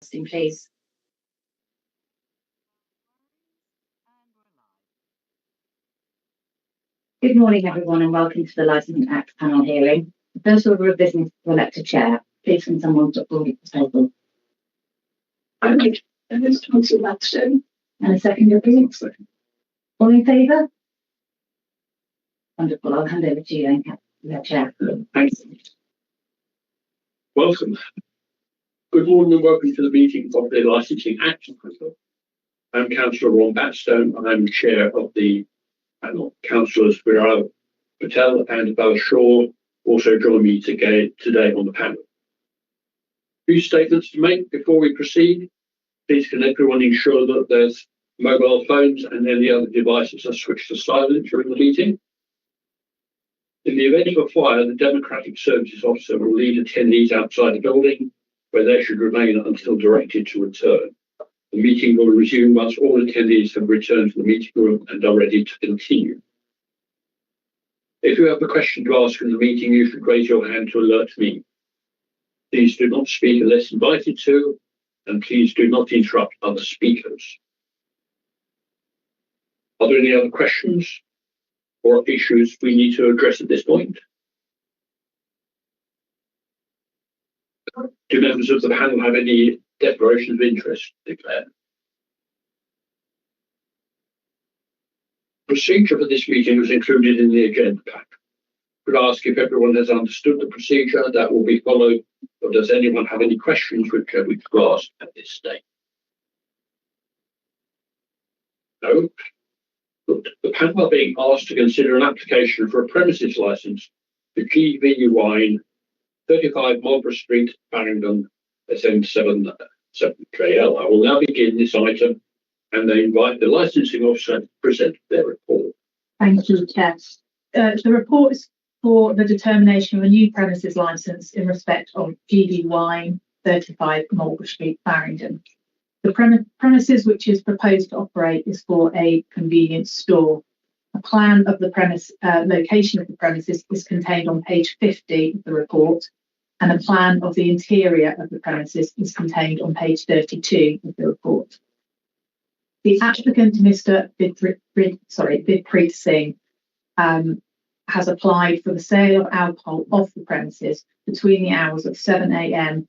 broadcasting, please. Good morning, everyone, and welcome to the Licensing Act panel hearing. The first order of business is to elect a chair. Please, can someone put forward the proposal? Councillor Blackstone. And a second, please. All in favour? Wonderful. I'll hand over to you then, Chair. Thanks. Welcome. Good morning and welcome to the meeting of the Licensing Act panel. I'm Councillor Ron Batstone. I'm chair of the panel. Councillors Viral Patel and Bella Shaw also join me today on the panel. A few statements to make before we proceed. Please can everyone ensure that there's mobile phones and any other devices are switched to silent during the meeting. In the event of a fire, the Democratic Services Officer will lead attendees outside the building, where they should remain until directed to return. The meeting will resume once all attendees have returned to the meeting room and are ready to continue. If you have a question to ask in the meeting, you should raise your hand to alert me. Please do not speak unless invited to, and please do not interrupt other speakers. Are there any other questions or issues we need to address at this point? Do members of the panel have any declarations of interest to declare? Procedure for this meeting was included in the agenda pack. I would ask if everyone has understood the procedure that will be followed, or does anyone have any questions which we could ask at this stage? No? Good. The panel are being asked to consider an application for a premises licence for GV Wine, 35 Marlborough Street, Farringdon, SN7 7JL. I will now begin this item and they invite the licensing officer to present their report. Thank you, Chair. The report is for the determination of a new premises licence in respect of GV Wine, 35 Marlborough Street, Farringdon. The premises which is proposed to operate is for a convenience store. A plan of the location of the premises is contained on page 50 of the report, and a plan of the interior of the premises is contained on page 32 of the report. The applicant, Mr. Bidpreet Singh, has applied for the sale of alcohol off the premises between the hours of 7 a.m.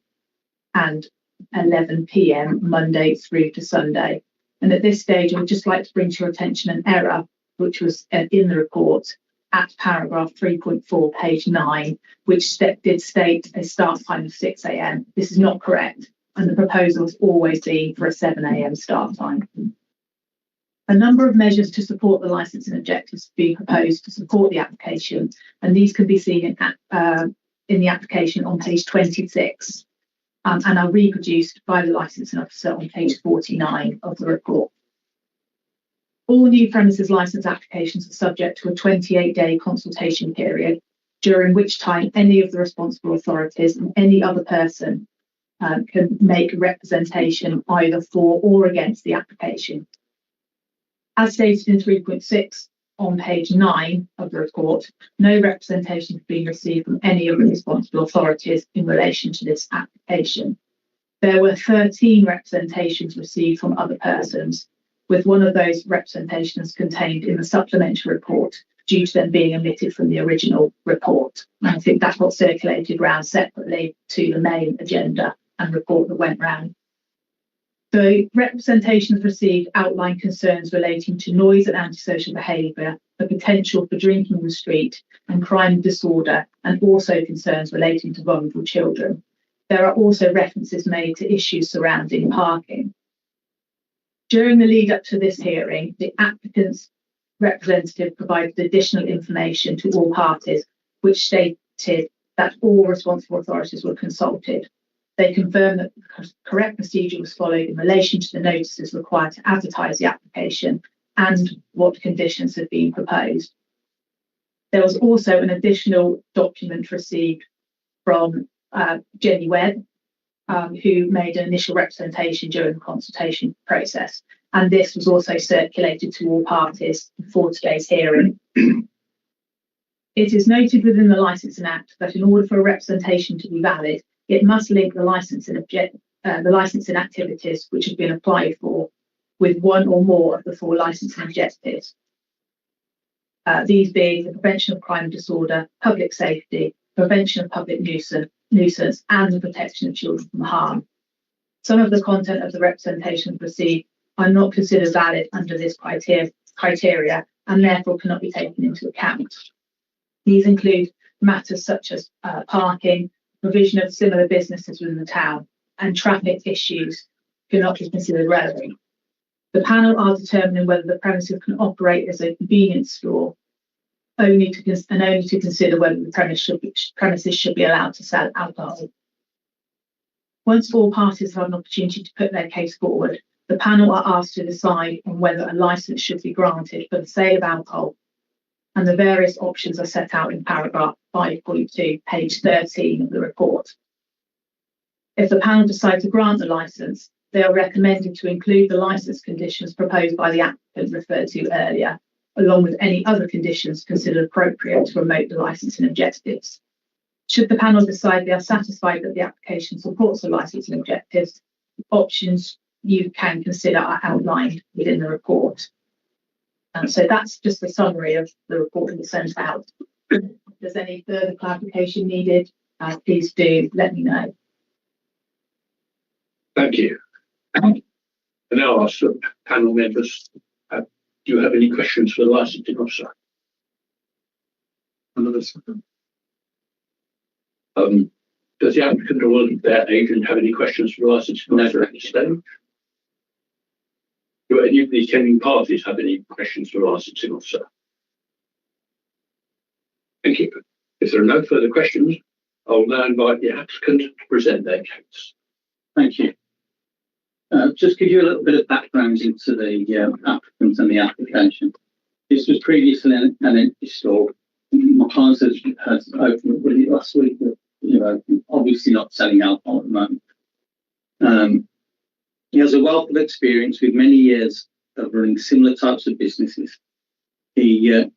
and 11 p.m. Monday through to Sunday. And at this stage, I would just like to bring to your attention an error which was in the report at paragraph 3.4, page 9, which did state a start time of 6 a.m. This is not correct, and the proposal has always been for a 7 a.m. start time. A number of measures to support the licensing objectives have been proposed to support the application, and these can be seen in the application on page 26 and are reproduced by the licensing officer on page 49 of the report. All new premises licence applications are subject to a 28-day consultation period, during which time any of the responsible authorities and any other person can make a representation either for or against the application. As stated in 3.6 on page 9 of the report, no representation has been received from any of the responsible authorities in relation to this application. There were 13 representations received from other persons, with one of those representations contained in the supplementary report due to them being omitted from the original report. And I think that's what circulated round separately to the main agenda and report that went round. The representations received outline concerns relating to noise and antisocial behaviour, the potential for drinking in the street and crime and disorder, and also concerns relating to vulnerable children. There are also references made to issues surrounding parking. During the lead up to this hearing, the applicant's representative provided additional information to all parties, which stated that all responsible authorities were consulted. They confirmed that the correct procedure was followed in relation to the notices required to advertise the application and what conditions had been proposed. There was also an additional document received from Jenny Webb, who made an initial representation during the consultation process, and this was also circulated to all parties before today's hearing. It is noted within the Licensing Act that in order for a representation to be valid, it must link the licensing the licensing activities which have been applied for with one or more of the 4 licensing objectives. These being the prevention of crime and disorder, public safety, prevention of public nuisance, and the protection of children from harm. Some of the content of the representations received are not considered valid under this criteria and therefore cannot be taken into account. These include matters such as parking, provision of similar businesses within the town, and traffic issues cannot be considered relevant. The panel are determining whether the premises can operate as a convenience store only to consider whether the premises should be allowed to sell alcohol. Once all parties have an opportunity to put their case forward, the panel are asked to decide on whether a licence should be granted for the sale of alcohol, and the various options are set out in paragraph 5.2, page 13 of the report. If the panel decide to grant the licence, they are recommended to include the licence conditions proposed by the applicant referred to earlier, along with any other conditions considered appropriate to promote the licensing objectives. Should the panel decide they are satisfied that the application supports the licensing objectives, options you can consider are outlined within the report. So that's just a summary of the report that was sent out. If there's any further clarification needed, please do let me know. Thank you. And now I'll ask the panel members, do you have any questions for the licensing officer? Does the applicant or their agent have any questions for the licensing officer at this stage? Do any of the attending parties have any questions for the licensing officer? Thank you. If there are no further questions, I'll now invite the applicant to present their case. Thank you. Just give you a little bit of background into the applicant and the application. This was previously an empty store. My client has opened really last week, but obviously not selling alcohol at the moment. He has a wealth of experience with many years of running similar types of businesses. He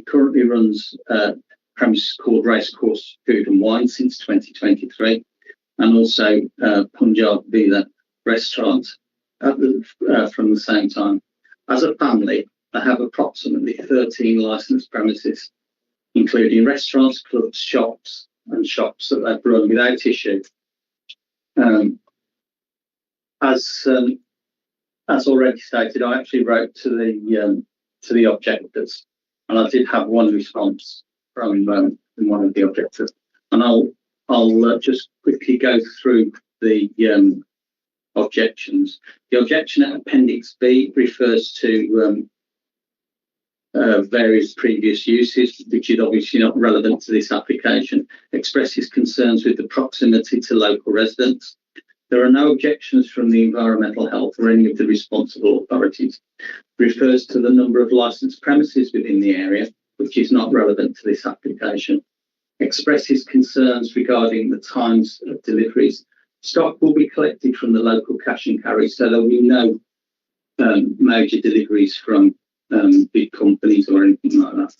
currently runs a premise called Racecourse Food and Wine since 2023, and also Punjab Villa Restaurant from the same time. As a family, they have approximately 13 licensed premises, including restaurants, clubs, shops, and shops that they've run without issue. As already stated, I actually wrote to the objectors, and I did have one response from one of the objectors, and I'll just quickly go through the objections. The objection at Appendix B refers to various previous uses, which is obviously not relevant to this application. Expresses concerns with the proximity to local residents. There are no objections from the environmental health or any of the responsible authorities. Refers to the number of licensed premises within the area, which is not relevant to this application. Expresses concerns regarding the times of deliveries. Stock will be collected from the local cash and carry, so there will be no major deliveries from big companies or anything like that.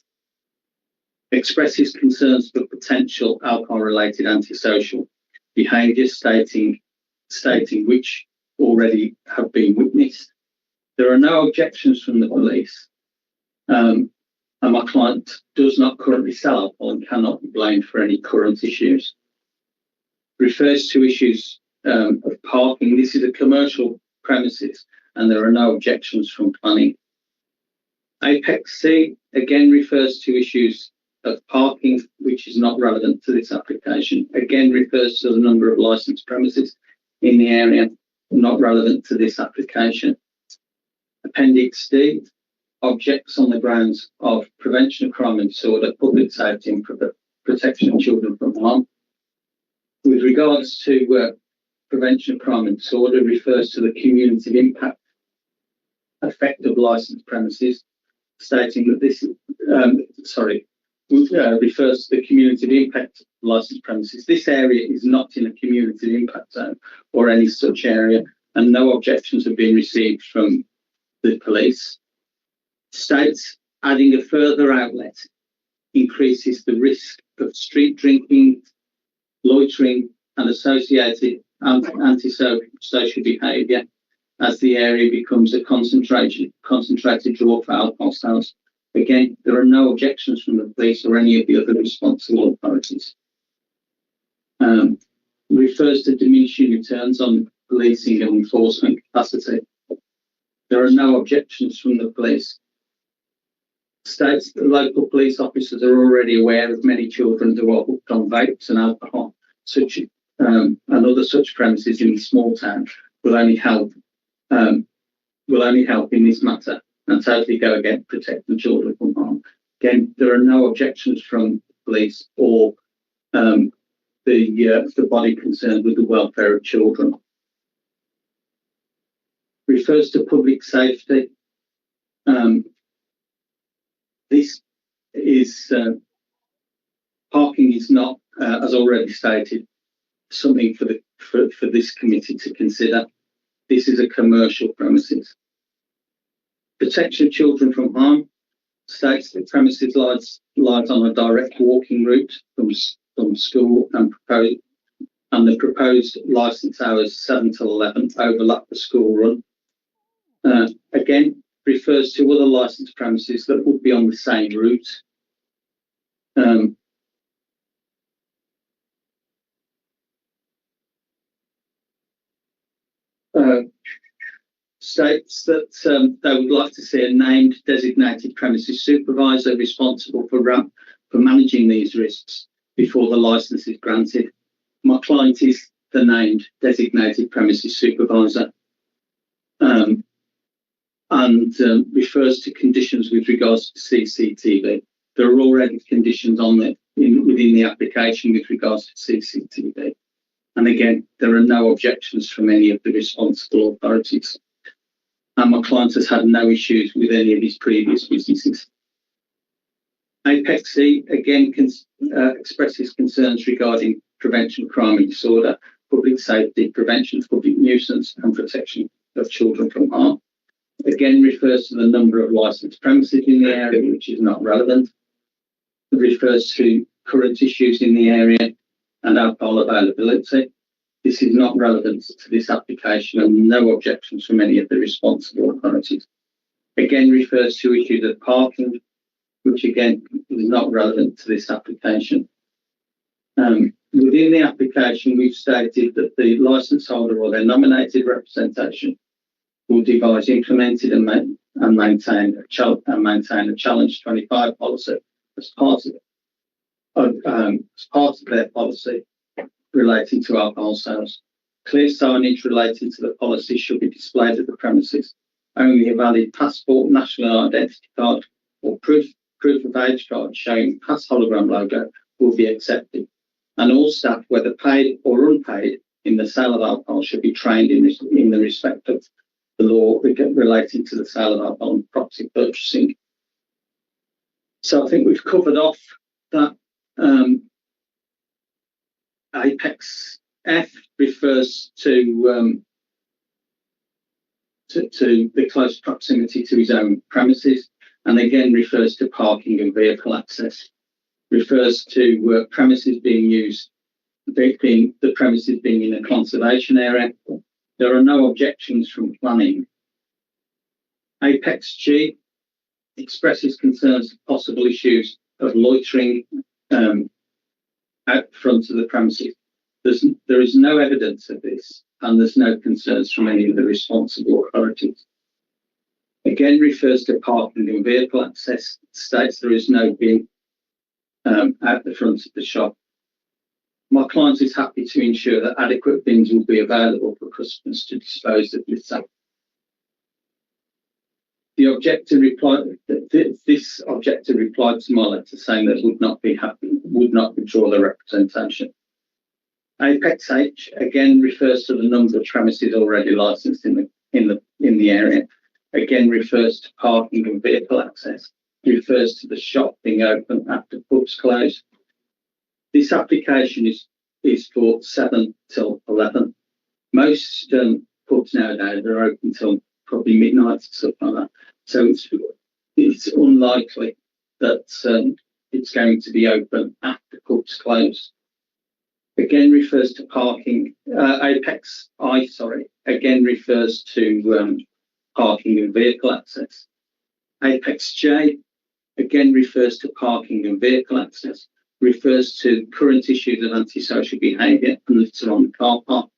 Expresses concerns for potential alcohol-related antisocial behaviour, stating which already have been witnessed. There are no objections from the police, and my client does not currently sell alcohol and cannot be blamed for any current issues. Refers to issues of parking. This is a commercial premises and there are no objections from planning. Apex C again refers to issues of parking, which is not relevant to this application. Again refers to the number of licensed premises in the area, not relevant to this application. Appendix D, objects on the grounds of prevention of crime and disorder, public safety and protection of children from harm. With regards to prevention of crime and disorder, refers to the cumulative impact effect of licensed premises, stating that this refers to the cumulative impact of licensed premises. This area is not in a cumulative impact zone or any such area, and no objections have been received from the police. States adding a further outlet increases the risk of street drinking, loitering, and associated antisocial behaviour as the area becomes a concentrated draw for alcohol sales. Again, there are no objections from the police or any of the other responsible authorities. Refers to diminishing returns on policing and enforcement capacity. There are no objections from the police. States that local police officers are already aware of many children who are hooked on vapes and alcohol, and other such premises in the small town will only help in this matter and totally go against protecting children from harm. Again, there are no objections from police or the body concerned with the welfare of children. Refers to public safety. This is parking is not, as already stated, something for this committee to consider. This is a commercial premises. Protection of children from harm states that premises lies on a direct walking route from school and the proposed licence hours 7 till 11 overlap the school run. Again, refers to other licensed premises that would be on the same route. States that they would like to see a named designated premises supervisor responsible for managing these risks before the licence is granted. My client is the named designated premises supervisor. And refers to conditions with regards to CCTV. There are already conditions within the application with regards to CCTV. And again, there are no objections from any of the responsible authorities. And my client has had no issues with any of his previous businesses. Apex C again expresses concerns regarding prevention of crime and disorder, public safety, prevention of public nuisance and protection of children from harm. Again, refers to the number of licensed premises in the area, which is not relevant. It refers to current issues in the area and alcohol availability. This is not relevant to this application and no objections from any of the responsible authorities. Again, refers to issues of parking, which again is not relevant to this application. Within the application, we've stated that the licence holder or their nominated representation will devise, implemented and maintain a challenge 25 policy as part of their policy relating to alcohol sales. Clear signage relating to the policy should be displayed at the premises. Only a valid passport, national identity card or proof of age card showing pass hologram logo will be accepted. And all staff, whether paid or unpaid, in the sale of alcohol should be trained in the respect of the law relating to the sale of alcohol and property purchasing. So I think we've covered off that. Apex F refers to the close proximity to his own premises, and again refers to parking and vehicle access. Refers to premises being used, the premises being in a conservation area. There are no objections from planning. Apex G expresses concerns of possible issues of loitering out front of the premises. There is no evidence of this, and there's no concerns from any of the responsible authorities. Again, refers to parking and vehicle access. States there is no bin at the front of the shop. My client is happy to ensure that adequate bins will be available for customers to dispose of litter. The objector replied. This objector replied to my letter saying that would not withdraw the representation. Apex H again refers to the number of premises already licensed in the area. Again refers to parking and vehicle access. Refers to the shop being open after pubs close. This application is for 7 till 11. Most pubs nowadays are open till probably midnight or something like that. So it's unlikely that it's going to be open after pubs close. again refers to parking. Apex I, sorry, again refers to parking and vehicle access. Apex J again refers to parking and vehicle access, refers to current issues of antisocial behaviour and litter on the car park.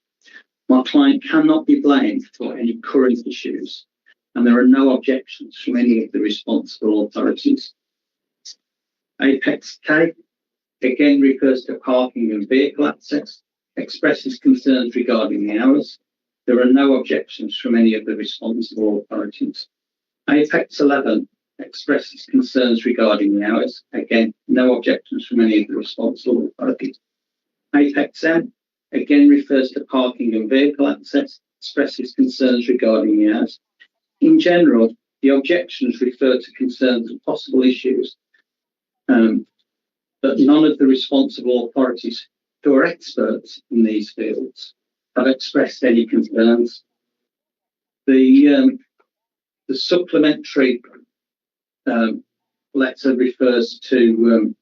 My client cannot be blamed for any current issues, and there are no objections from any of the responsible authorities. Apex K again refers to parking and vehicle access, expresses concerns regarding the hours. There are no objections from any of the responsible authorities. Apex 11 expresses concerns regarding the hours. Again, no objections from any of the responsible authorities. Apex M again refers to parking and vehicle access, expresses concerns regarding the hours. In general, the objections refer to concerns and possible issues, but none of the responsible authorities who are experts in these fields have expressed any concerns. The supplementary letter refers to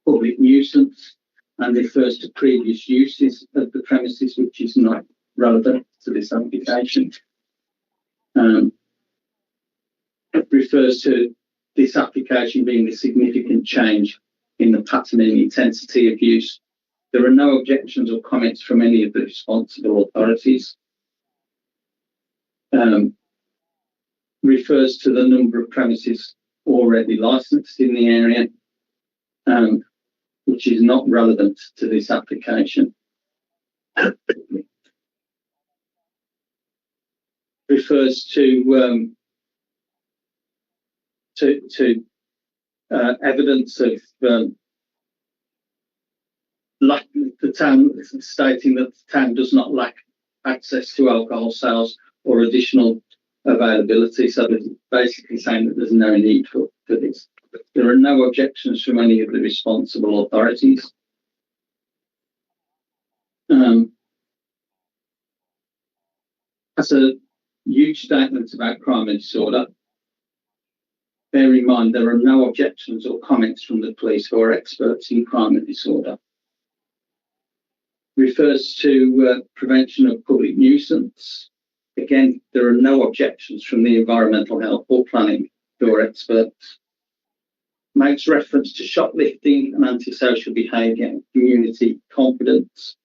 public nuisance and refers to previous uses of the premises, which is not relevant to this application. It refers to this application being a significant change in the pattern and intensity of use. There are no objections or comments from any of the responsible authorities. Refers to the number of premises already licensed in the area, which is not relevant to this application. Refers to evidence of the town stating that the town does not lack access to alcohol sales or additional availability. So they're basically saying that there's no need for this. There are no objections from any of the responsible authorities. That's a huge statement about crime and disorder. Bear in mind, there are no objections or comments from the police who are experts in crime and disorder. Refers to prevention of public nuisance. Again, there are no objections from the environmental health or planning who are experts. Makes reference to shoplifting and antisocial behaviour and community confidence.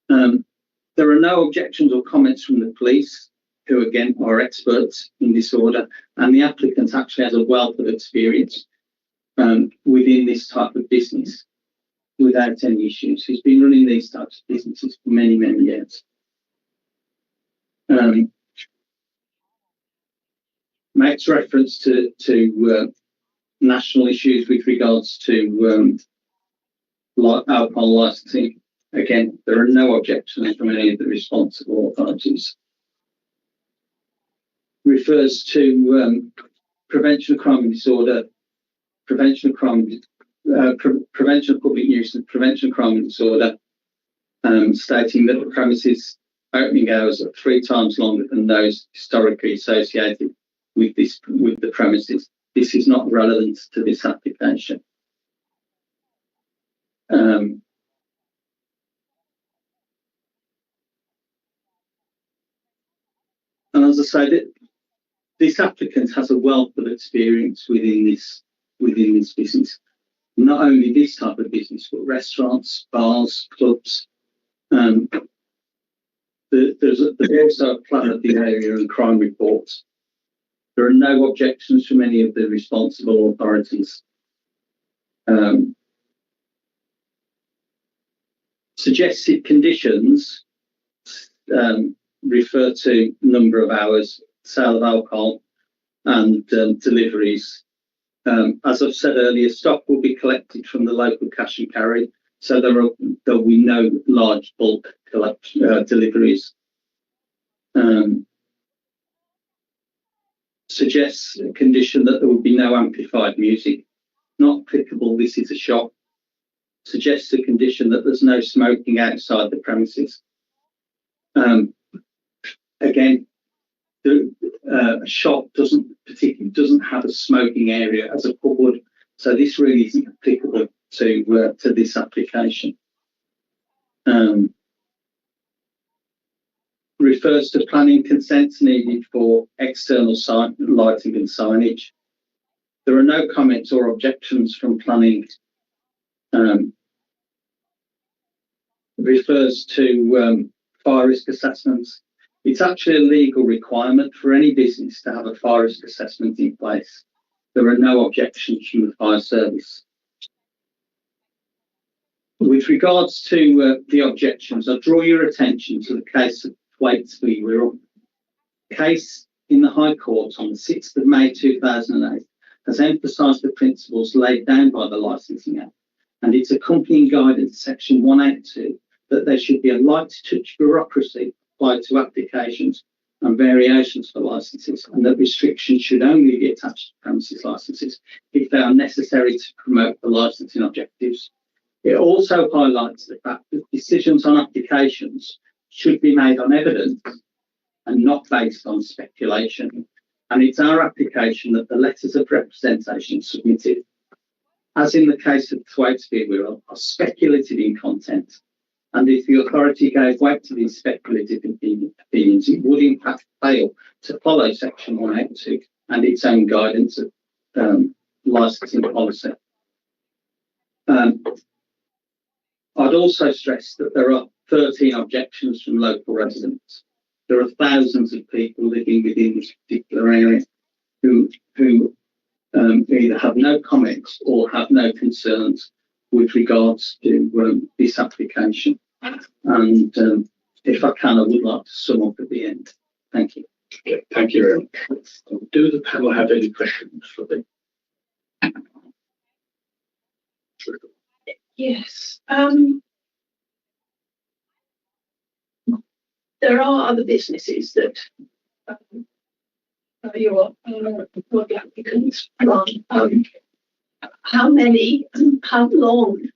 There are no objections or comments from the police, who again are experts in disorder, and the applicant actually has a wealth of experience within this type of business without any issues. He's been running these types of businesses for many, many years. Makes reference to national issues with regards to alcohol licensing. Again, there are no objections from any of the responsible authorities. Refers to prevention of crime and disorder, prevention of public nuisance, prevention of crime and disorder, stating that the premises opening hours are 3 times longer than those historically associated with the premises. This is not relevant to this application. And as I said, this applicant has a wealth of experience within this business. Not only this type of business, but restaurants, bars, clubs. There's also a plan of the area and crime reports. There are no objections from any of the responsible authorities. Suggested conditions refer to number of hours, sale of alcohol, and deliveries. As I've said earlier, stock will be collected from the local cash and carry, so there will be no large bulk deliveries. Suggests a condition that there will be no amplified music. Not applicable, this is a shop. Suggests a condition that there's no smoking outside the premises. Again, a shop doesn't have a smoking area as a pub would, so this really isn't applicable to this application. refers to planning consents needed for external lighting and signage. There are no comments or objections from planning. Refers to fire risk assessments. It's actually a legal requirement for any business to have a fire risk assessment in place. There are no objections from the fire service. With regards to the objections, I draw your attention to the case of Thwaites v. Wirral. The case in the High Court on the 6th of May 2008 has emphasised the principles laid down by the Licensing Act and its accompanying guidance, section 182, that there should be a light touch bureaucracy applied to applications and variations for licences, and that restrictions should only be attached to premises licences if they are necessary to promote the licensing objectives. It also highlights the fact that decisions on applications should be made on evidence and not based on speculation. And it's our application that the letters of representation submitted, as in the case of Thwaites v. Wirral, are speculative in content. And if the authority gave weight to these speculative opinions, it would in fact fail to follow section 182 and its own guidance of licensing policy. I'd also stress that there are 13 objections from local residents. There are thousands of people living within this particular area who either have no comments or have no concerns with regards to this application. And if I can, I would like to sum up at the end. Thank you. Okay, thank you very much. Do the panel have any questions for me? Yes. There are other businesses that your the applicants run. How many? How long?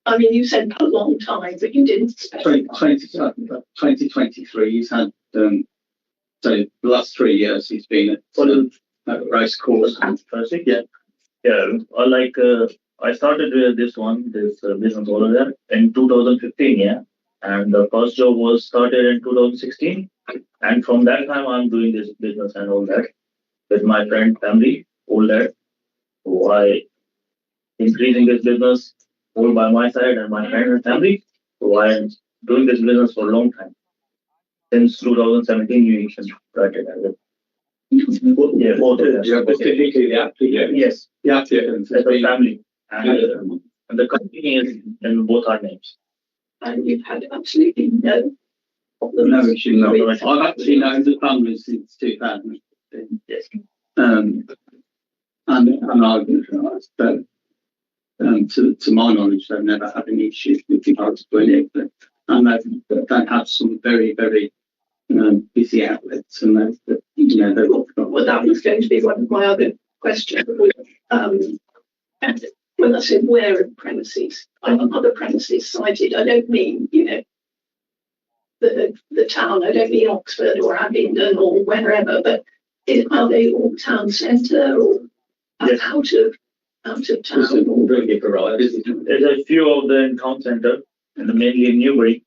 I mean, you said a long time, but you didn't specify. 2023, he's had, so the last 3 years he's been at race course. Yeah. I started with this business over there in 2015, yeah. And the first job was started in 2016. And from that time, I'm doing this business and all that with my friend, family, all that. So I increasing this business all by my side and my friend and family. So I'm doing this business for a long time. Since 2017, you can started as a yeah, both of them. Yes, Yeah, as a family. And the company is in both our names. And you've had absolutely no problems. no issue. No. I've actually known the family since 2015. Yes. And I've to my knowledge, they've never had any issues with regards to any of it. And they have some very, very busy outlets, and they've Well, that was going to be one of my other questions. When I said where of premises, other premises cited, I don't mean, the town, I don't mean Oxford or Abingdon or wherever, but are they all town centre or Yes. out of town? There's a few of them in town centre, and mainly in Newbury,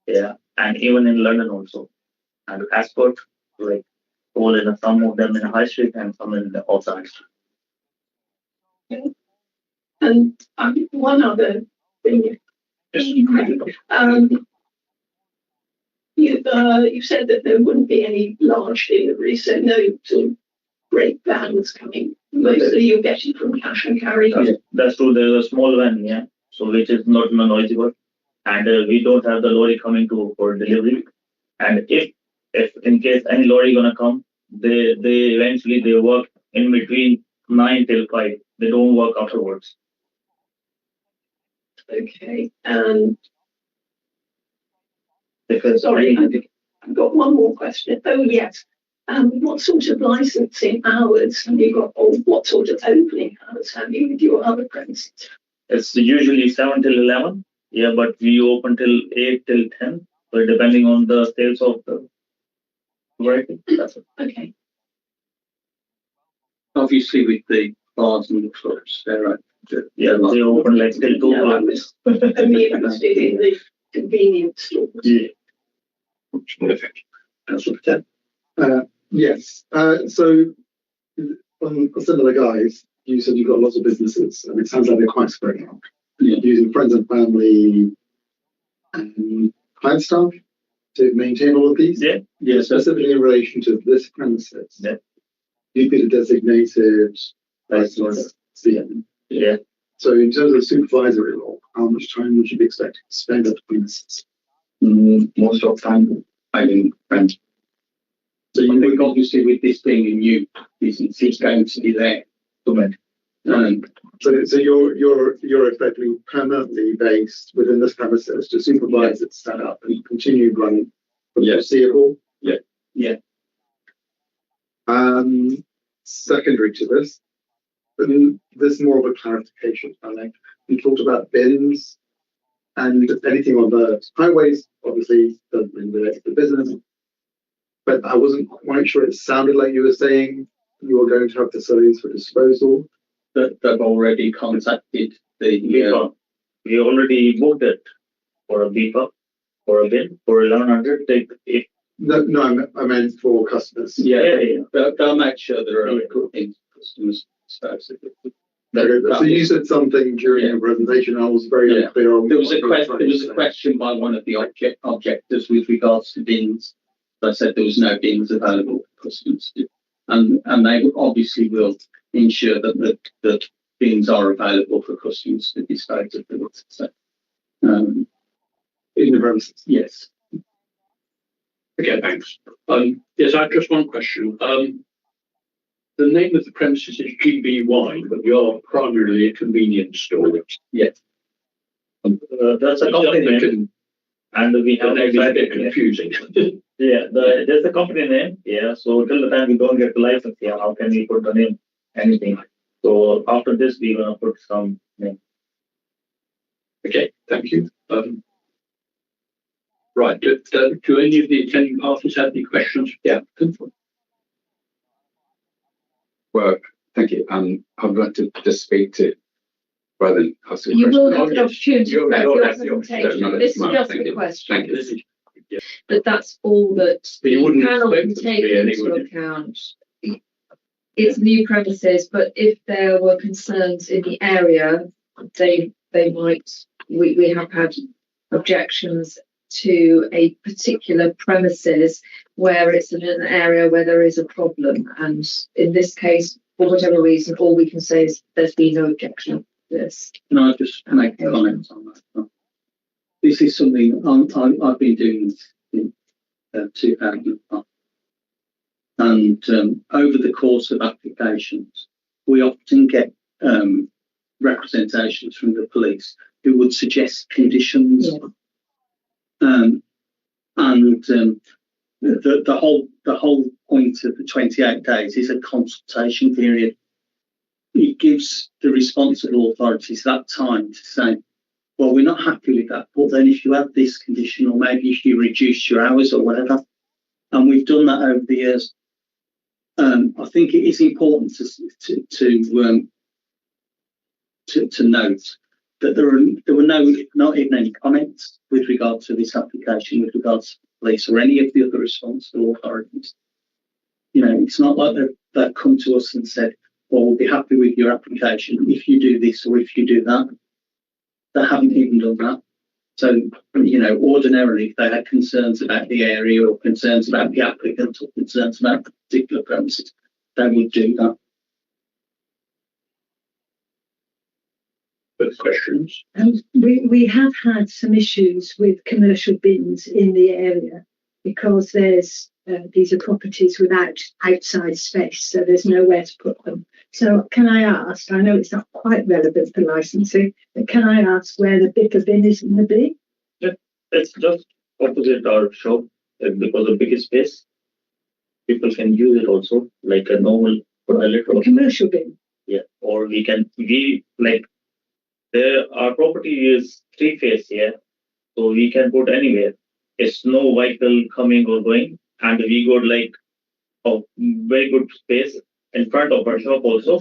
yeah, and even in London also, and Ascot, like all in some of them in High Street and some in the outside. And one other thing, you said that there wouldn't be any large deliveries, so no sort of great vans coming. Mostly you're getting from cash and carry. That's true. There's a small van, yeah, so which is not noisy work, and we don't have the lorry coming for delivery. And if in case any lorry gonna come, they eventually they work in between 9 till 5. They don't work afterwards. Okay, and Because sorry, I've got one more question. Oh yes, what sort of licensing hours have you got, or what sort of opening hours have you with your other premises? it's usually 7 till 11, yeah, but we open till 8 till 10. So depending on the sales of the variety, that's it. Okay, obviously with the bars and the clubs, they're right. Yeah, they open like till 2 no, I o'clock. was only interested in convenience stores. Yeah. Perfect. Councillor Patel. Yes. So on similar guys, you said you've got lots of businesses, and it sounds like they're quite spread out. Yeah. Using friends and family and client staff to maintain all of these. Yeah. Yes. Specifically in relation to this premises. Yeah. You've been a designated license CM. Yeah. So in terms of supervisory role, how much time would you be expected to spend at the premises? Most of the time, I think friends. So you think obviously with this being a new business, it's going to be there. So you're effectively permanently based within this premises to supervise its setup and continue running for the foreseeable. Yeah. Secondary to this, and this is more of a clarification. I think you talked about bins and anything on the highways. Obviously, doesn't really relate to the business, but I wasn't quite sure. It sounded like you were saying you were going to have facilities for disposal. That they've already contacted the. We already booked it for a beeper, for a bin, for 1100. No, I meant for customers. Yeah. They'll make sure there are in customers. So you said something during your presentation. I was very unclear on. There was a question by one of the objectors with regards to bins. I said there was no bins available for customers, and they obviously will ensure that bins are available for customers to dispose of them. So, in the premises. Yes. Okay, thanks. Yes, I have just one question. The name of the premises is GB Wine, but we are primarily a convenience store. Yes. That's a company name. And we have a bit confusing. There's the company name. Yeah. So till the time we don't get the license, how can we put the name? Anything. So after this, we're gonna put some name. Okay, thank you. Right. Do any of the attending parties have any questions? Yeah. Well, thank you. I'd like to just speak to, rather than ask a You question. will have an opportunity to make your That's the option. presentation. Not at This the is moment. just Thank a you. question. Thank you. But that's all that But you the wouldn't panel can expect them to take be into anyway. account. It's new premises, but if there were concerns in the area, they might. We have had objections to a particular premises where it's in an area where there is a problem, and in this case, for whatever reason, all we can say is there's been no objection to this. Can I just make a comment on that? This is something I've been doing in 2005. And over the course of applications, we often get representations from the police who would suggest conditions. The whole point of the 28 days is a consultation period. It gives the responsible authorities that time to say, well, we're not happy with that, but then if you add this condition, or maybe if you reduce your hours or whatever, and we've done that over the years. I think it is important to note that there were not even any comments with regard to this application, with regards to police or any of the other responsible authorities. It's not like they've come to us and said, well, we'll be happy with your application if you do this or if you do that. They haven't even done that. So, ordinarily, if they had concerns about the area or concerns about the applicant or concerns about the particular premises, they would do that. Further questions? We have had some issues with commercial bins in the area because these are properties without outside space, so there's nowhere to put them. So can I ask, I know it's not quite relevant for licensing, but can I ask where the bigger bin is in the bin? It's just opposite our shop, because of bigger space. People can use it also, like a normal toilet. A commercial bin? Yeah, or our property is 3-phase here, so we can put anywhere. It's no vehicle coming or going, and we got a very good space in front of our shop also.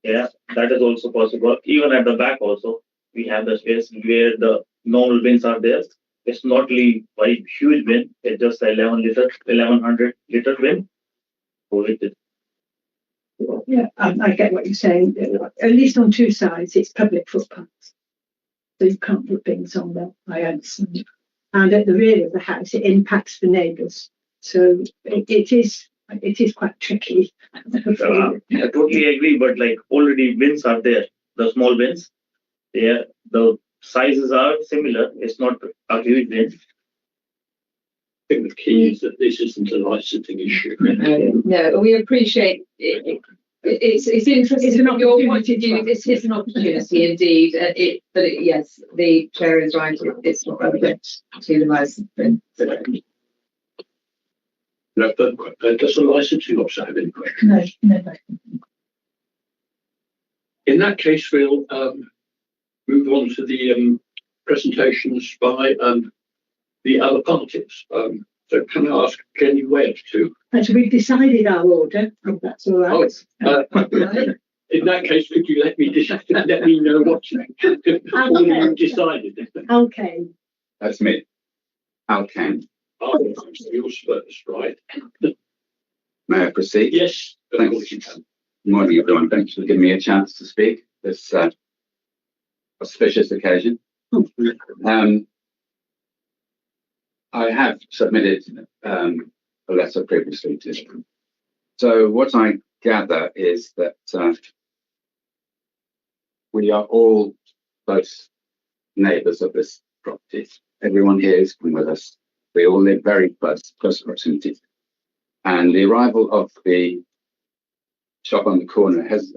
Yeah, that is also possible. Even at the back also, we have the space where the normal bins are there. it's not really very huge bin. It's just 1100 liter bin. So it is. Yeah, I get what you're saying. At least on two sides, it's public footpaths. So you can't put bins on there, I understand. And at the rear of the house, it impacts the neighbours. So it is quite tricky. I totally agree, but like already bins are there. The small bins, the sizes are similar. It's not a huge bin. I think the key is that this isn't a licensing issue. No, we appreciate it. It's interesting. It's an from your point of opportunity view. for This is an opportunity indeed. Yes, the chair is right. It's not relevant to the licensing. No, but does the licensing officer have any questions? No. In that case, we'll move on to the presentations by the other parties. So can I ask Jenny Webb to? And we've decided our order, if that's all right. In that case, could you let me know what order you've decided? Okay. That's me. Alcan. Oh, yours first, right? May I proceed? Yes, of Thanks. course you can. Good morning, everyone. Thanks for giving me a chance to speak this auspicious occasion. I have submitted a letter previously to them. So what I gather is that we are all close neighbours of this property. Everyone here is with us. We all live very close proximity. And the arrival of the shop on the corner has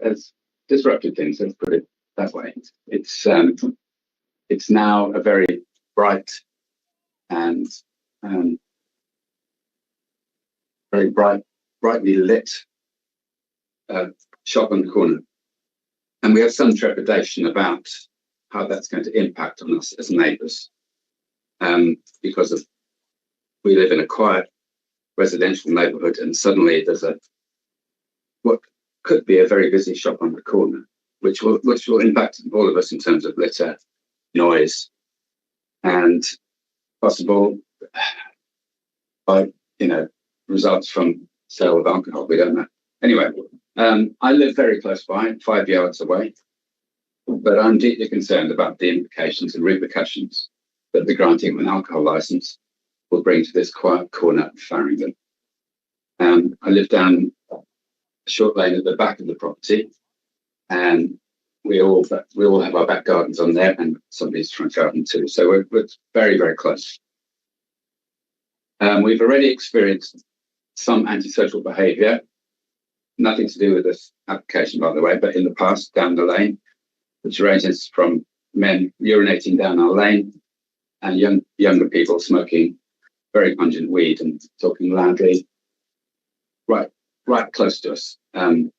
disrupted things, let's put it that way. It's now a very bright and brightly lit shop on the corner. And we have some trepidation about how that's going to impact on us as neighbours. Because we live in a quiet residential neighbourhood, and suddenly there's what could be a very busy shop on the corner, which will impact all of us in terms of litter, noise, and possible results from sale of alcohol. We don't know. Anyway, I live very close by, 5 yards away, but I'm deeply concerned about the implications and repercussions that the granting of an alcohol license will bring to this quiet corner of Farringdon. I live down a short lane at the back of the property, and we all have our back gardens on there, and somebody's front garden too. So we're very, very close. We've already experienced some antisocial behaviour, nothing to do with this application, by the way, but in the past down the lane, which ranges from men urinating down our lane and younger people smoking very pungent weed and talking loudly right close to us. I'm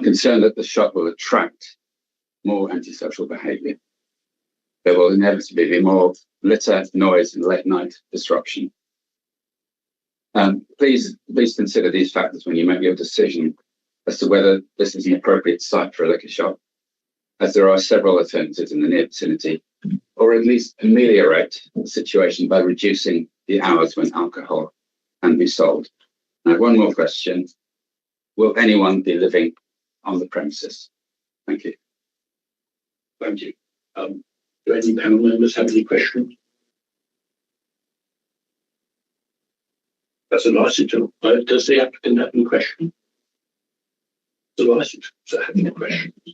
concerned that the shop will attract more antisocial behaviour. There will inevitably be more litter, noise, and late night disruption. Please consider these factors when you make your decision as to whether this is an appropriate site for a liquor shop, as there are several alternatives in the near vicinity, or at least ameliorate the situation by reducing the hours when alcohol can be sold. Now, one more question. Will anyone be living on the premises? Thank you. Thank you. Do any panel members have any questions? That's a license. Does the applicant have any questions? The license have any questions? In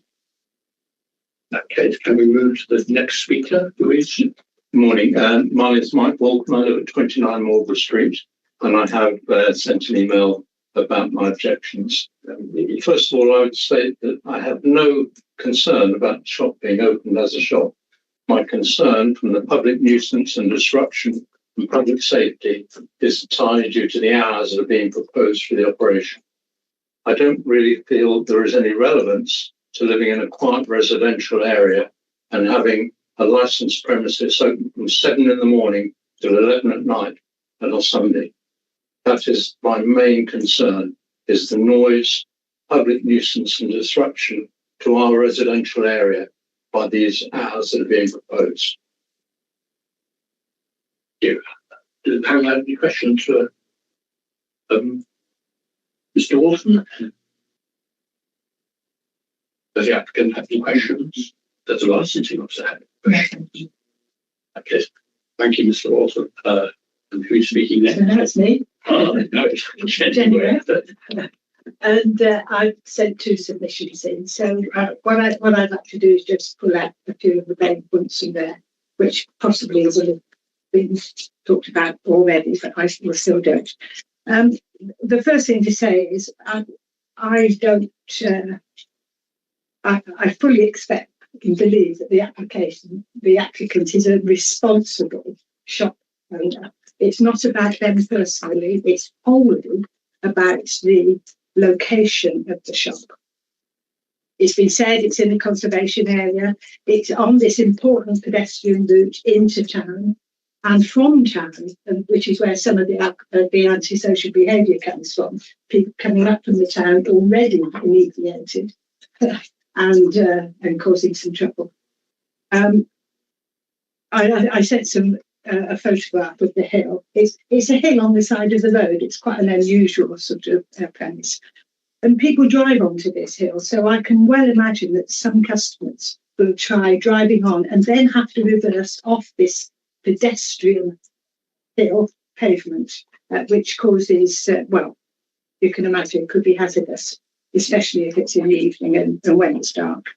that case, can we move to the next speaker, who is? Good morning. My name is Mike Walton. I live at 29 Marlborough Street, and I have sent an email about my objections. First of all, I would say that I have no concern about the shop being opened as a shop. My concern from the public nuisance and disruption and public safety is entirely due to the hours that are being proposed for the operation. I don't really feel there is any relevance to living in a quiet residential area and having a licensed premises open from 7 in the morning till 11 at night and on Sunday. That is my main concern, is the noise, public nuisance and disruption to our residential area by these hours that are being proposed. you. Does the panel have any questions for Mr. Walton? Does the applicant have any questions? Does the licensing officer have any questions? Okay, thank you, Mr. Walton. And who's speaking So next? now it's me. Oh, no, it's Jenny. Jenny. And I've sent 2 submissions in. So what I'd like to do is just pull out a few of the main points in there, which possibly would have been talked about already, but I still don't. The first thing to say is I don't. I fully expect and believe that the applicant is a responsible shop owner. It's not about them personally. It's wholly about the location of the shop. It's been said it's in a conservation area. It's on this important pedestrian route into town and from town, which is where some of the antisocial behaviour comes from. People coming up from the town already inebriated and causing some trouble. I sent a photograph of the hill. It's a hill on the side of the road. It's quite an unusual sort of premise. And people drive onto this hill, so I can well imagine that some customers will try driving on and then have to reverse off this pedestrian hill pavement, which causes, well, you can imagine it could be hazardous, especially if it's in the evening and when it's dark.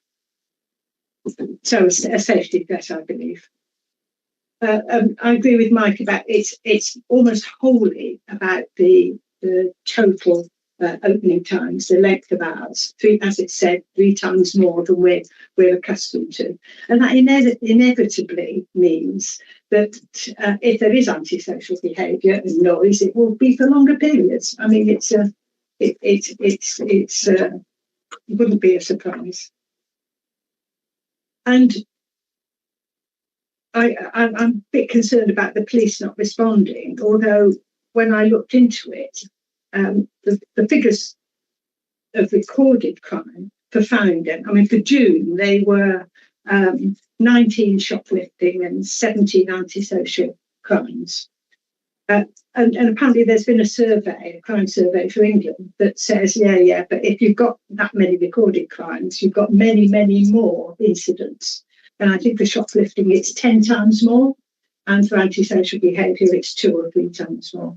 So a safety threat, I believe. I agree with Mike about it's almost wholly about the total opening times, the length of hours, as it said, 3 times more than we're accustomed to. And that inevitably means that if there is antisocial behaviour and noise, it will be for longer periods. I mean, it wouldn't be a surprise. And I'm a bit concerned about the police not responding, although when I looked into it, the figures of recorded crime for Farringdon, I mean, for June, they were 19 shoplifting and 17 antisocial crimes. And apparently there's been a crime survey for England that says, yeah, but if you've got that many recorded crimes, you've got many, many more incidents. And I think for shoplifting, it's 10 times more. And for antisocial behaviour, it's 2 or 3 times more.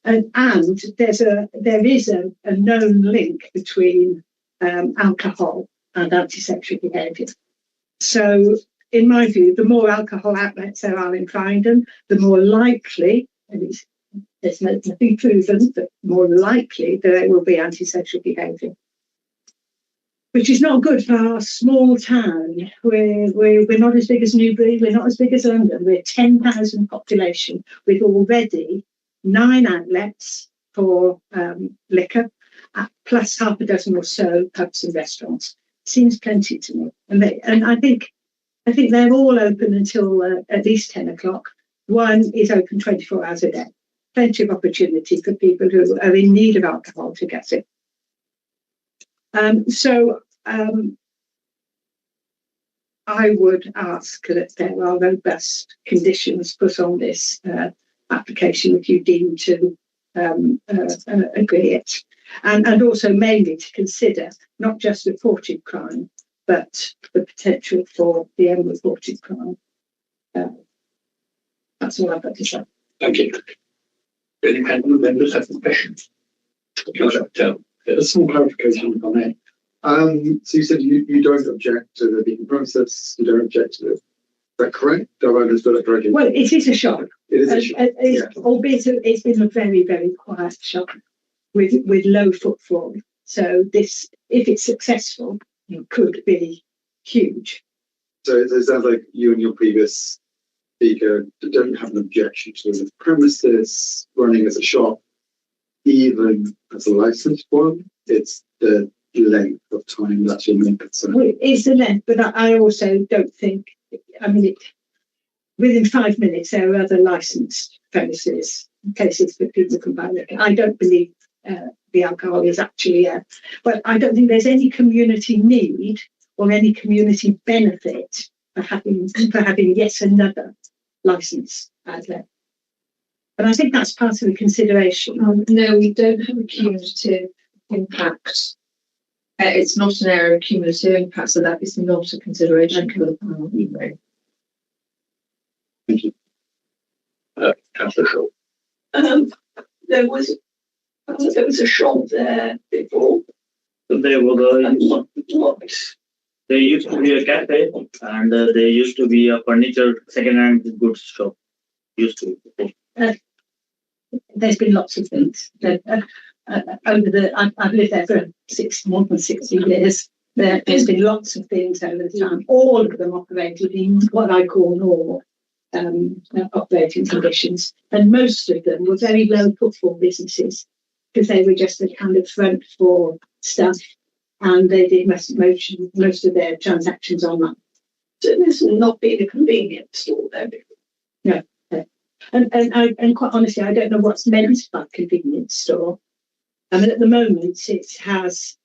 And there is a known link between alcohol and antisocial behaviour. So in my view, the more alcohol outlets there are in Farringdon, the more likely, and there's nothing proven, but more likely there will be antisocial behaviour. Which is not good for our small town. We're not as big as Newbury, we're not as big as London. We're 10,000 population with already 9 outlets for liquor, plus half a dozen or so pubs and restaurants. Seems plenty to me. And I think they're all open until at least 10 o'clock. One is open 24 hours a day. Plenty of opportunity for people who are in need of alcohol to get it. So I would ask that there are robust conditions put on this application if you deem to agree it. And also mainly to consider not just reported crime, but the potential for the unreported crime. That's all I've got to say. Thank you. Any panel members have any questions? A small clarification on that. So you said you don't object to the being process, you don't object to it. Is that correct? Have I understood it correctly? Well, it is a shop. It is a shop. Albeit it's been a very, very quiet shop with low footfall. So this, if it's successful, could be huge. So it sounds like you and your previous speaker don't have an objection to the premises running as a shop, even as a licensed one. It's the length of time that's your main concern. Well, it's the length, but I also don't think, I mean, within 5 minutes there are other licensed premises, places that people can buy liquor. I don't believe the alcohol is actually but I don't think there's any community need or any community benefit for having yet another license outlet. But I think that's part of the consideration. No, we don't have a cumulative impact. It's not an area of cumulative impact, so that is not a consideration for the panel. Thank you. Councillor Shaw. There was a shop there before. There was And what? there used to be a cafe, and there used to be a furniture second-hand goods shop. Used to be. There's been lots of things. I've lived there for more than 60 years. There's been lots of things over the time. All of them operated in what I call normal operating conditions, and most of them were very low footfall businesses because they were just the kind of front for stuff, and they did most of their transactions online. So there's not been a convenience store there before. No. And quite honestly, I don't know what's meant by convenience store. I mean, at the moment, it has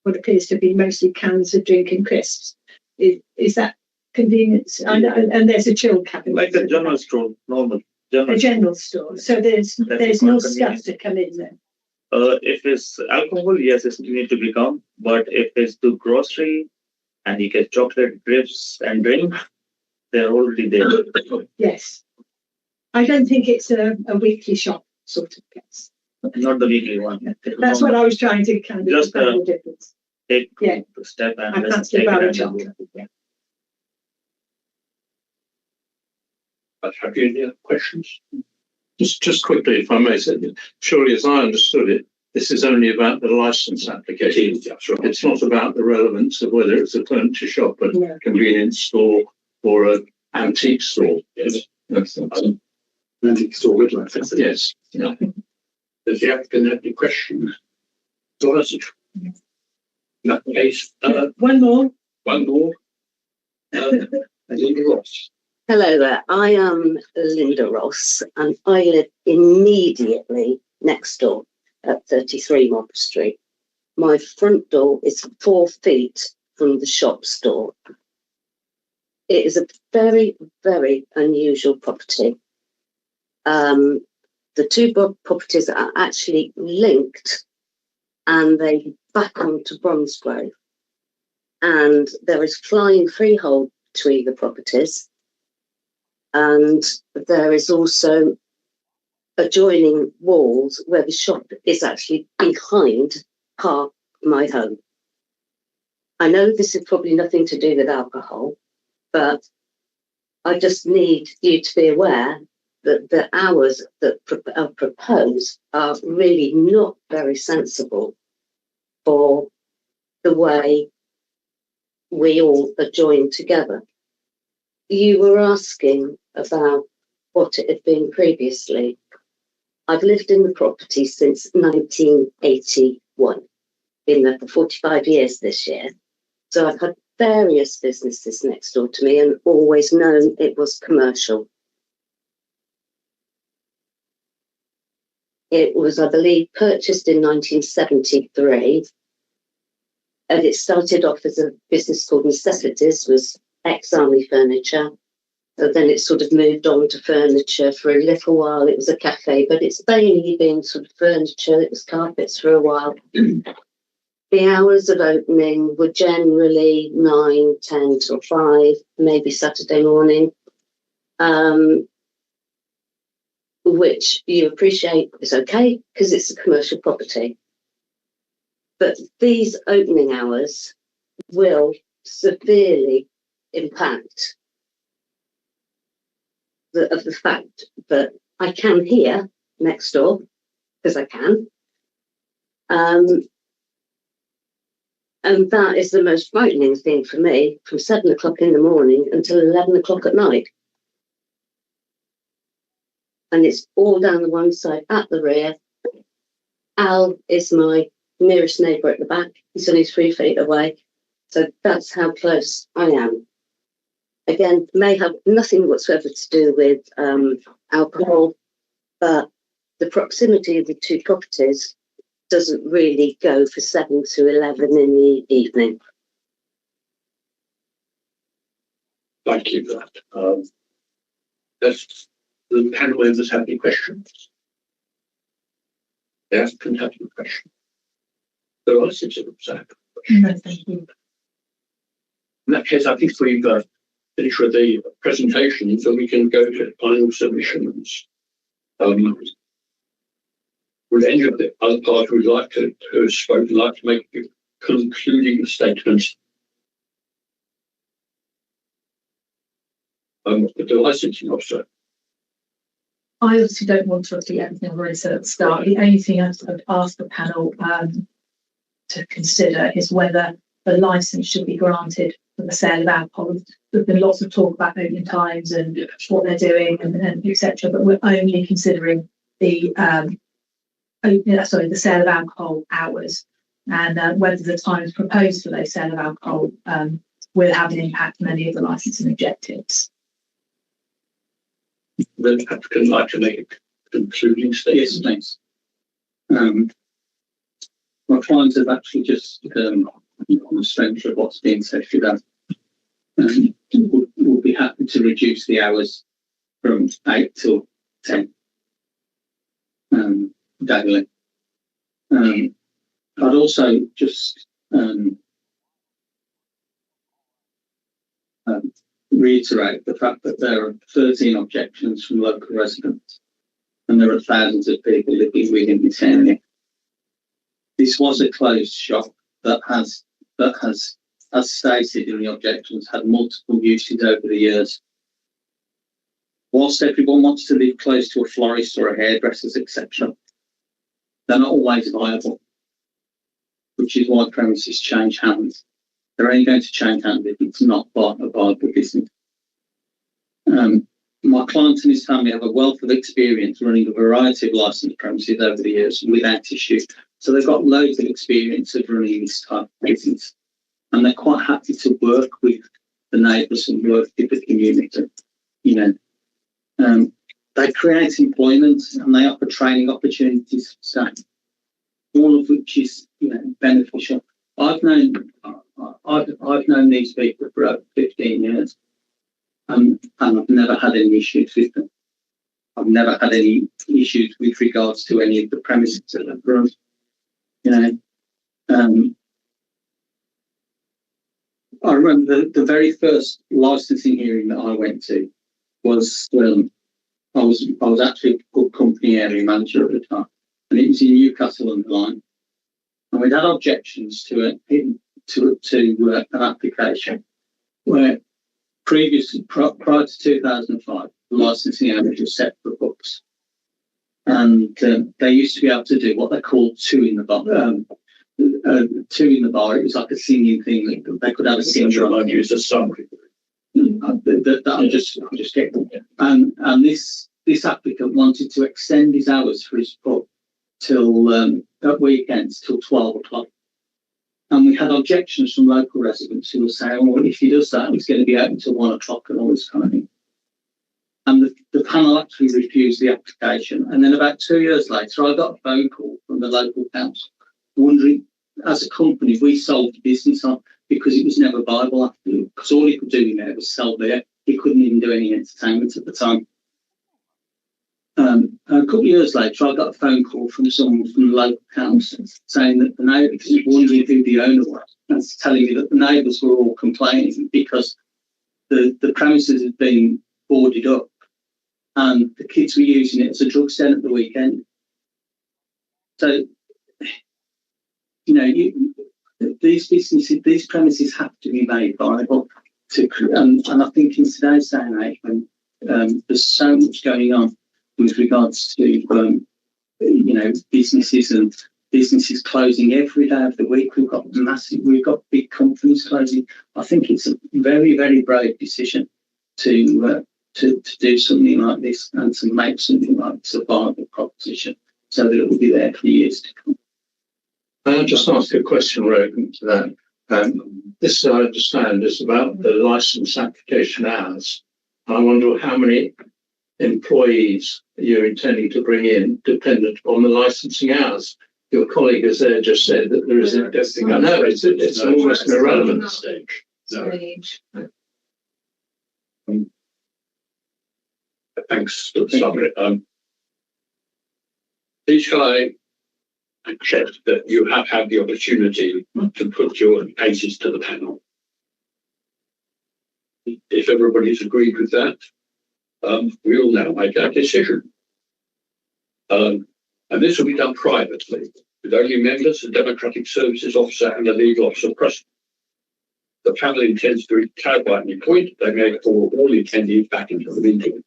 what appears to be mostly cans of drink and crisps. Is that convenience? And there's a chill cabinet. Like a general store, normal. A general store. So there's no stuff to come in there. If it's alcohol, yes, it need to become. But if it's to grocery and you get chocolate, grips, and drink, they're already there. Yes. I don't think it's a weekly shop sort of place. Not the weekly one. That's what I was trying to kind of Just the difference. Take Yeah. the step I and can't just take skip out a it. chocolate. Yeah. Have you any other questions? Just quickly, if I may say, surely as I understood it, this is only about the license application. It's not about the relevance of whether it's a furniture shop, a Yeah. convenience store, or an antique store. Yes. Yes. Antique store with license. Yes. Yeah. Does the applicant have any questions? Doris? In that case, One more. one more. Linda Ross. Hello there, I am Linda Ross and I live immediately next door at 33 Mob Street. My front door is 4 feet from the shop door. It is a very, very unusual property. The two properties are actually linked and they back onto Bromsgrove. And there is flying freehold between the properties. And there is also adjoining walls where the shop is actually behind part of my home. I know this is probably nothing to do with alcohol, but I just need you to be aware that the hours that are proposed are really not very sensible for the way we all adjoin together. You were asking about what it had been previously. I've lived in the property since 1981. Been there for 45 years this year. So I've had various businesses next door to me and always known it was commercial. It was, I believe, purchased in 1973. And it started off as a business called Necessities, was ex-army furniture. So then it sort of moved on to furniture. For a little while, it was a cafe, but it's mainly been sort of furniture. It was carpets for a while. The hours of opening were generally 9, 10 till 5, maybe Saturday morning, which you appreciate is okay because it's a commercial property. But these opening hours will severely impact the fact that I can hear next door, because I can. And that is the most frightening thing for me, from 7 o'clock in the morning until 11 o'clock at night. And it's all down the one side at the rear. Al is my nearest neighbour at the back. He's only 3 feet away. So that's how close I am. Again, may have nothing whatsoever to do with alcohol, but the proximity of the two properties doesn't really go for 7 to 11 in the evening. Thank you for that. Does The panel members have any questions? They can have any questions. The licensing officer. No, thank you. In that case, I think we've finished with the presentation, so we can go to final submissions. Would any of the other parties who would like to make a concluding statement? The licensing officer. I obviously don't want to repeat everything I've already said at the start. The only thing I'd ask the panel to consider is whether the licence should be granted for the sale of alcohol. There's been lots of talk about opening times and what they're doing and etc. But we're only considering the the sale of alcohol hours, and whether the times proposed for those sale of alcohol will have an impact on any of the licensing objectives. The applicant like to make a concluding statement. Yes, thanks. My clients have actually just, on the strength of what's being said today, would be happy to reduce the hours from 8 till 10 daily. I'd also just reiterate the fact that there are 13 objections from local residents and there are thousands of people living within this area. This was a closed shop that has, as stated in the objections, had multiple uses over the years. Whilst everyone wants to live close to a florist or a hairdresser's, etc., they're not always viable, which is why premises change hands. They're only going to change hands if it's not a viable business. My client and his family have a wealth of experience running a variety of licensed premises over the years without issue. So they've got loads of experience of running this type of business. And they're quite happy to work with the neighbours and work with the community. They create employment and they offer training opportunities for staff, all of which is beneficial. I've known these people for over 15 years, and I've never had any issues with them. I've never had any issues with regards to any of the premises that I've run. I remember the very first licensing hearing that I went to was I was actually a good company area manager at the time, and it was in Newcastle on the line, and we'd had objections to an application where prior to 2005, the licensing area was set for books, and they used to be able to do what they called two in the bar. It was like a singing thing. They could have a singer. I've used a song. I'm just getting. And this applicant wanted to extend his hours for his pub till at weekends till 12 o'clock. And we had objections from local residents who were saying, well, if he does that, it's going to be open till 1 o'clock and all this kind of thing. And the panel actually refused the application. And then about 2 years later, I got a phone call from the local council wondering, as a company, we sold the business on because it was never viable after, because all he could do in there was sell beer. He couldn't even do any entertainment at the time. A couple of years later, I got a phone call from someone from the local council saying that the neighbours was wondering who the owner was, and telling me that the neighbours were all complaining because the premises had been boarded up and the kids were using it as a drug den at the weekend. So, these businesses, these premises have to be made viable. And I think in today's day and age, when there's so much going on with regards to businesses and businesses closing every day of the week, we've got big companies closing. I think it's a very, very brave decision to do something like this and to make something like this a viable proposition so that it will be there for years to come. I'll just ask a question relating to that. This, I understand, is about the licence application hours. I wonder how many employees you're intending to bring in dependent on the licensing hours. Your colleague has there just said that there isn't testing. I know it's almost an irrelevant stage. Stage. thanks for the summary. Please can I accept that you have had the opportunity to put your cases to the panel? If everybody's agreed with that, we will now make our decision. And this will be done privately, with only members, the Democratic Services Officer and the legal officer present. The panel intends to clarify any point they may call all attendees back into the meeting.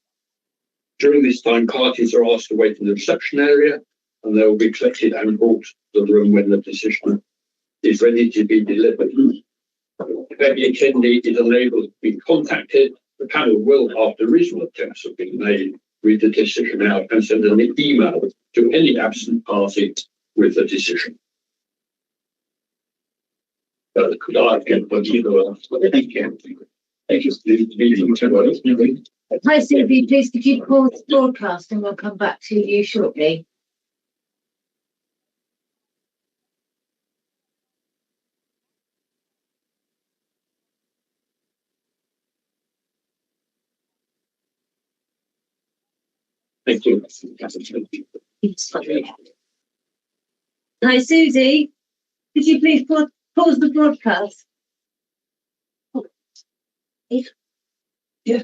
During this time, parties are asked to wait in the reception area, and they will be collected and brought to the room when the decision is ready to be delivered. If any attendee is unable to be contacted, the panel will, after reasonable attempts have been made, read the decision out and send an email to any absent party with the decision. Could I get what you know? Thank you. Thank you. Hi, Sylvie, please could you pause the broadcast and we'll come back to you shortly. Thank you. Hi, Susie, could you please pause the broadcast? Yeah.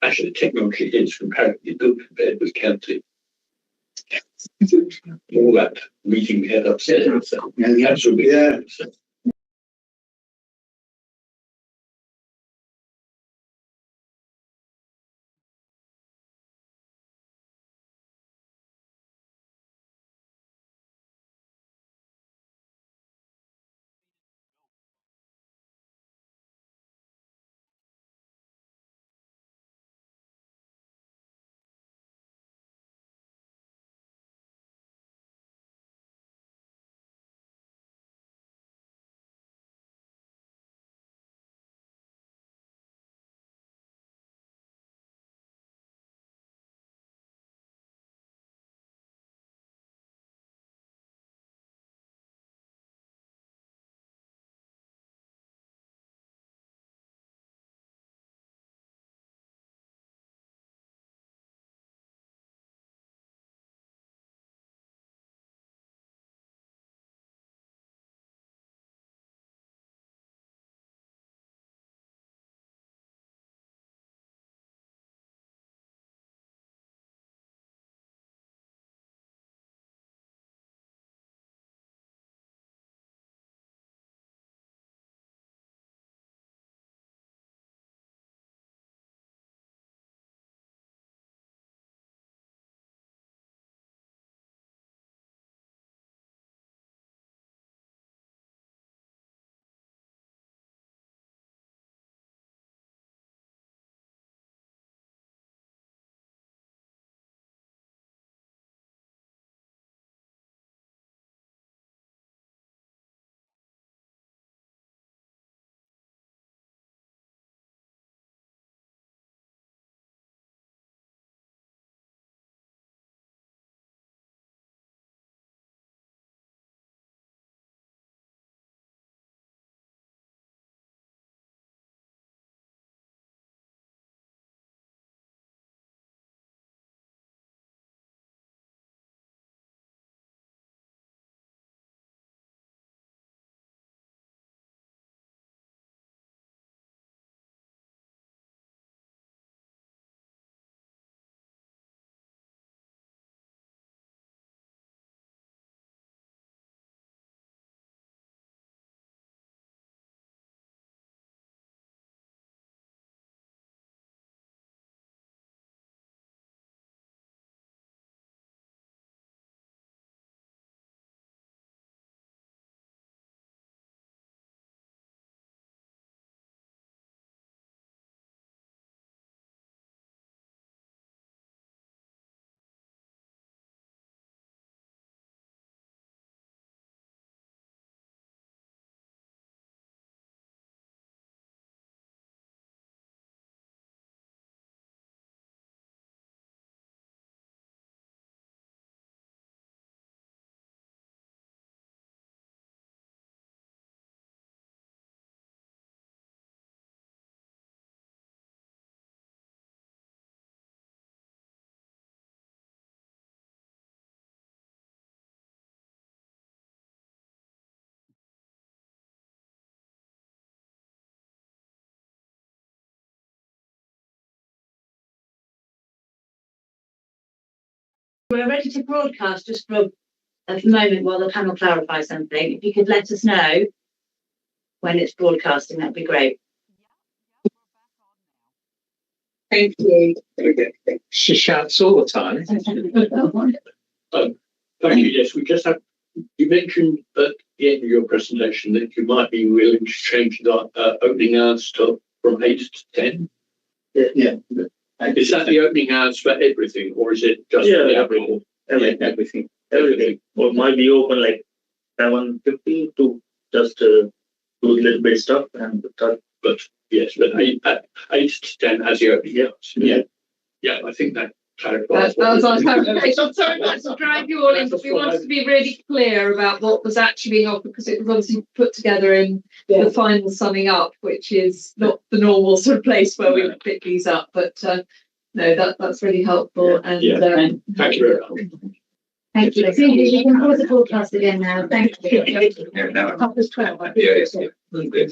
actually technology is comparatively good compared with county. All that meeting we had upstairs. Absolutely. Yeah. We're ready to broadcast just for at the moment while the panel clarifies something. If you could let us know when it's broadcasting, that'd be great. Thank you. She shouts all the time. Thank you. Yes, we just have. You mentioned at the end of your presentation that you might be willing to change the opening hours from 8 to 10. Yeah. Is that the opening hours for everything, or is it just for the alcohol? Everything. Or might be open like 7:15 to just do a little bit stuff and start. But yes, but 8 to 10 as the opening hours. Yeah. Yeah, I think that clarifies. That was our clarification. Sorry not to drag you all in, but we wanted to be really clear about what was actually offered, because it was obviously put together in the final summing up, which is not the normal sort of place where we pick these up. But no, that's really helpful. And thank you very much. Thank you. Cindy, you can pause the broadcast again now. Thank you. Yeah, no. 12. Yeah.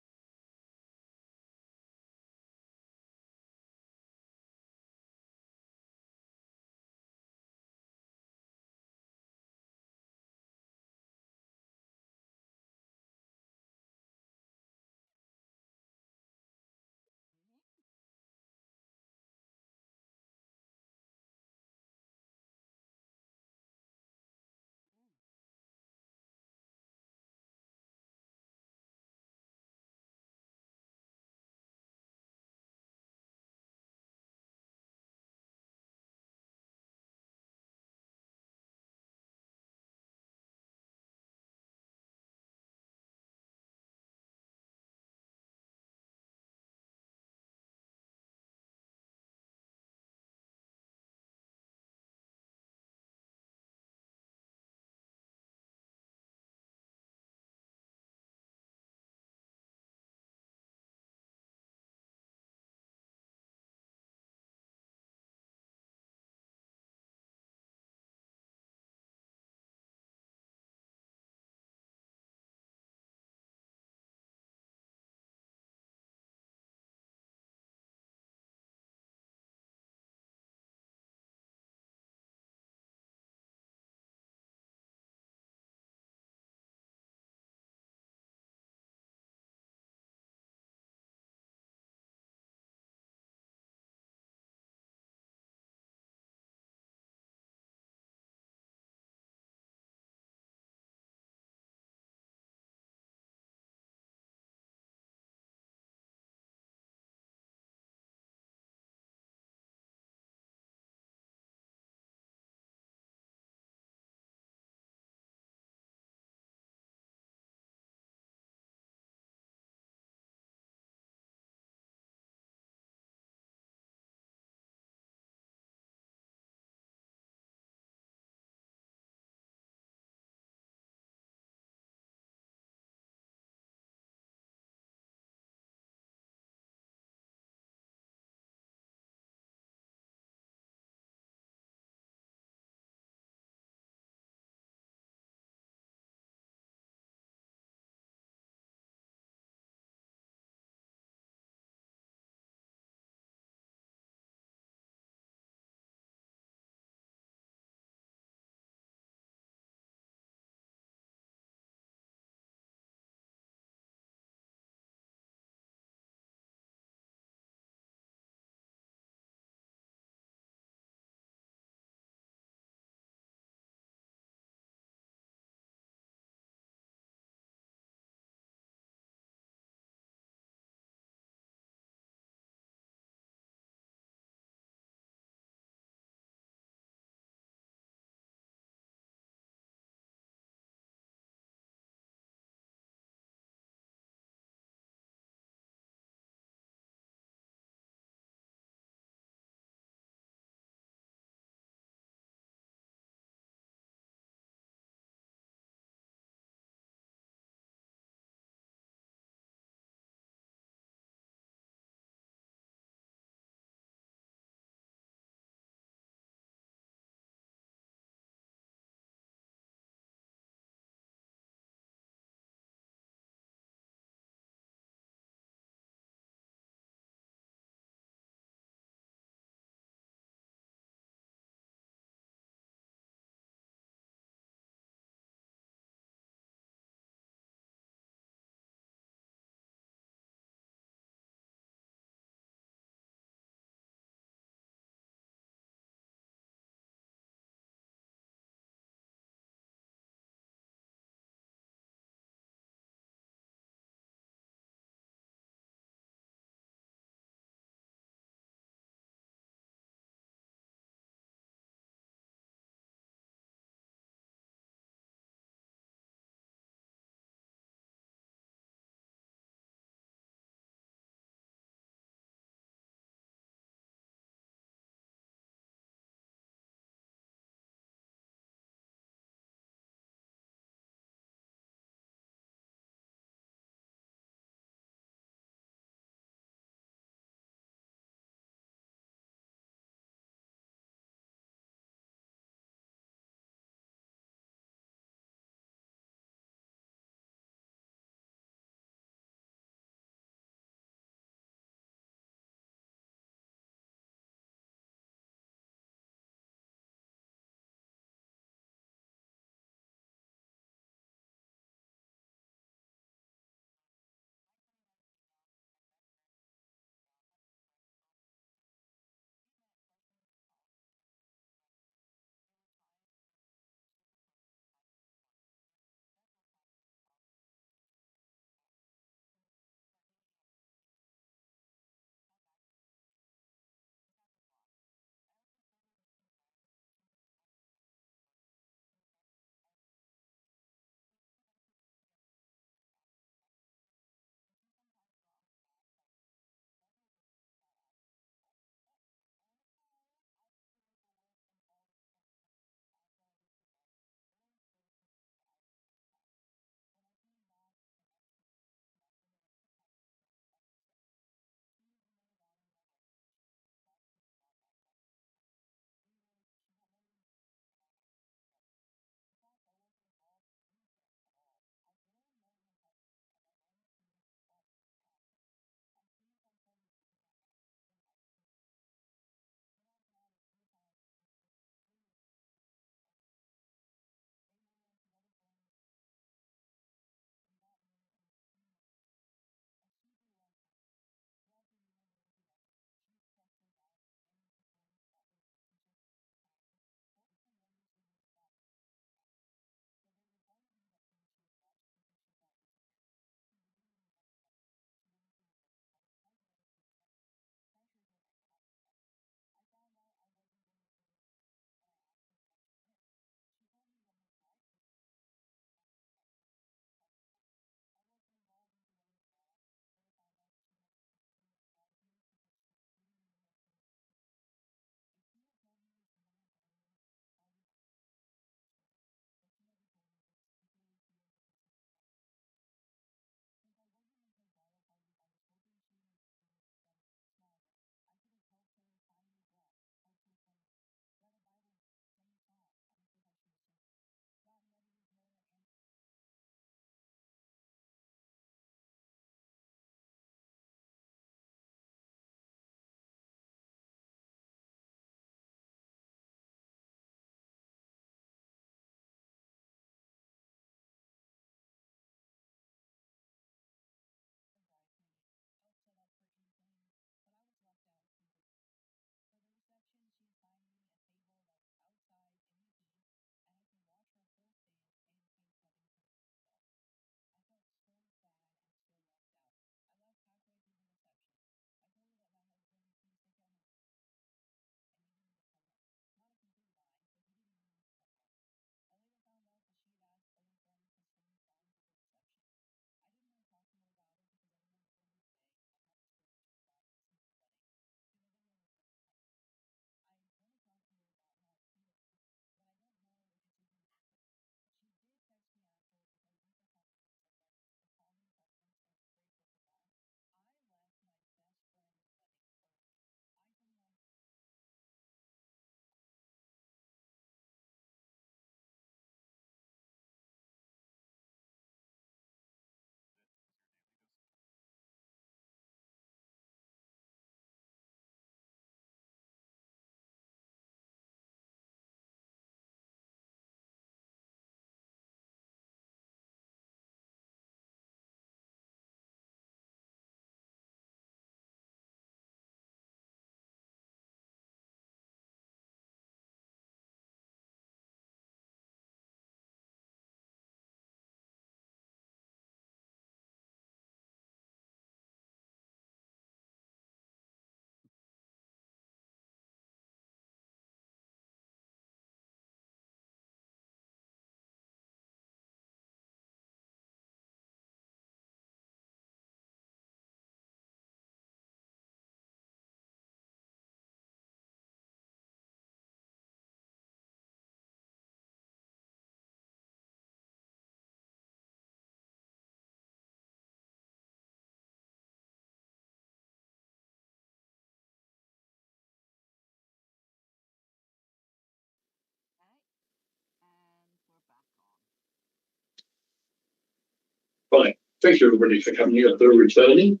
Right, thank you everybody for coming here, for returning.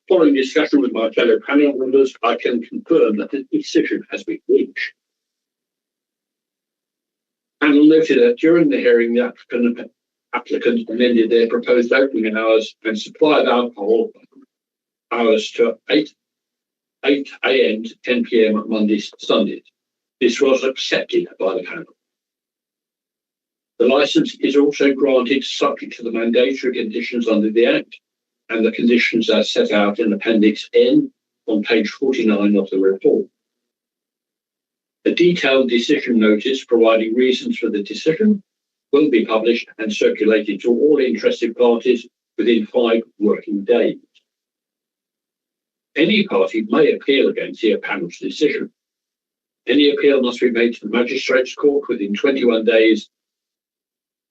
Following discussion with my fellow panel members, I can confirm that the decision has been reached. Panel noted that during the hearing, the applicant amended their proposed opening hours and supply of alcohol hours to 8 a.m. to 10 p.m. on Mondays to Sundays. This was accepted by the panel. The licence is also granted subject to the mandatory conditions under the Act and the conditions are set out in Appendix N on page 49 of the report. A detailed decision notice providing reasons for the decision will be published and circulated to all interested parties within 5 working days. Any party may appeal against the panel's decision. Any appeal must be made to the Magistrates' Court within 21 days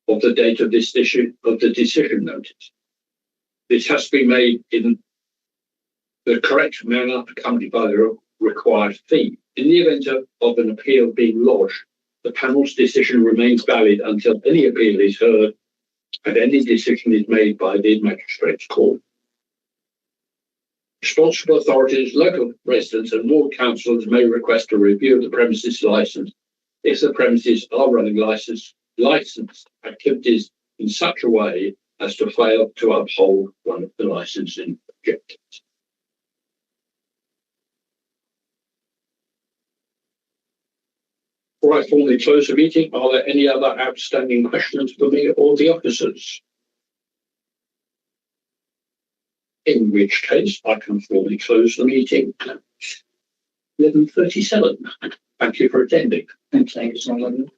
of the date of this decision notice. This has to be made in the correct manner accompanied by the required fee. In the event of an appeal being lodged, the panel's decision remains valid until any appeal is heard and any decision is made by the Magistrates' Court. Responsible authorities, local residents and ward councillors may request a review of the premises licence if the premises are running licensed activities in such a way as to fail to uphold one of the licensing objectives. Before I formally close the meeting, are there any other outstanding questions for me or the officers? In which case, I can formally close the meeting at 11:37. Thank you for attending. Thank you so much.